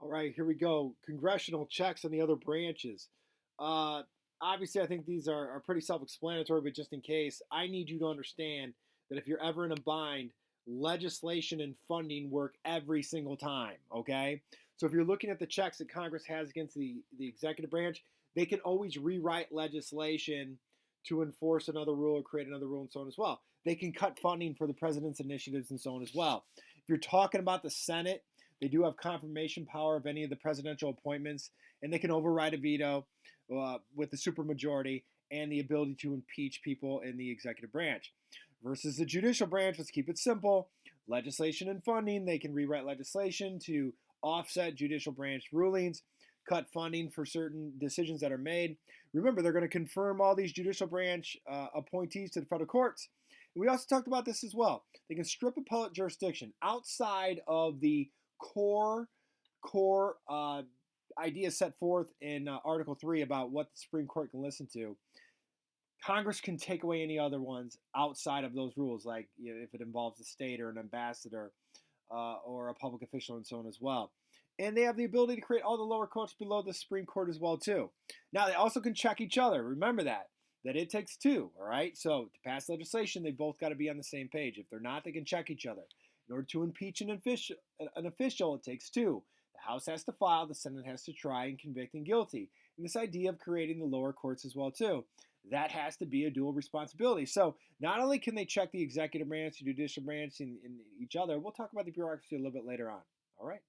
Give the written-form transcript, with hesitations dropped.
All right, here we go. Congressional checks on the other branches. Uh, Obviously, I think these are pretty self explanatory, but just in case, I need you to understand that if you're ever in a bind, legislation and funding work every single time, okay? So if you're looking at the checks that Congress has against the executive branch, they can always rewrite legislation to enforce another rule or create another rule and so on as well. They can cut funding for the president's initiatives and so on as well. If you're talking about the Senate, they do have confirmation power of any of the presidential appointments, and they can override a veto with the supermajority and the ability to impeach people in the executive branch. Versus the judicial branch, let's keep it simple. Legislation and funding, they can rewrite legislation to offset judicial branch rulings, cut funding for certain decisions that are made. Remember, they're going to confirm all these judicial branch appointees to the federal courts. And we also talked about this as well. They can strip appellate jurisdiction outside of the core ideas set forth in Article 3 about what the Supreme Court can listen to. Congress can take away any other ones outside of those rules, like if it involves a state or an ambassador or a public official and so on as well. And they have the ability to create all the lower courts below the Supreme Court as well too. Now they also can check each other. Remember that it takes two. All right. So to pass legislation, they both got to be on the same page. If they're not, they can check each other. In order to impeach an official, it takes two. The House has to file, the Senate has to try and convict and guilty. And this idea of creating the lower courts as well too, that has to be a dual responsibility. So not only can they check the executive branch, the judicial branch, and each other, we'll talk about the bureaucracy a little bit later on. All right.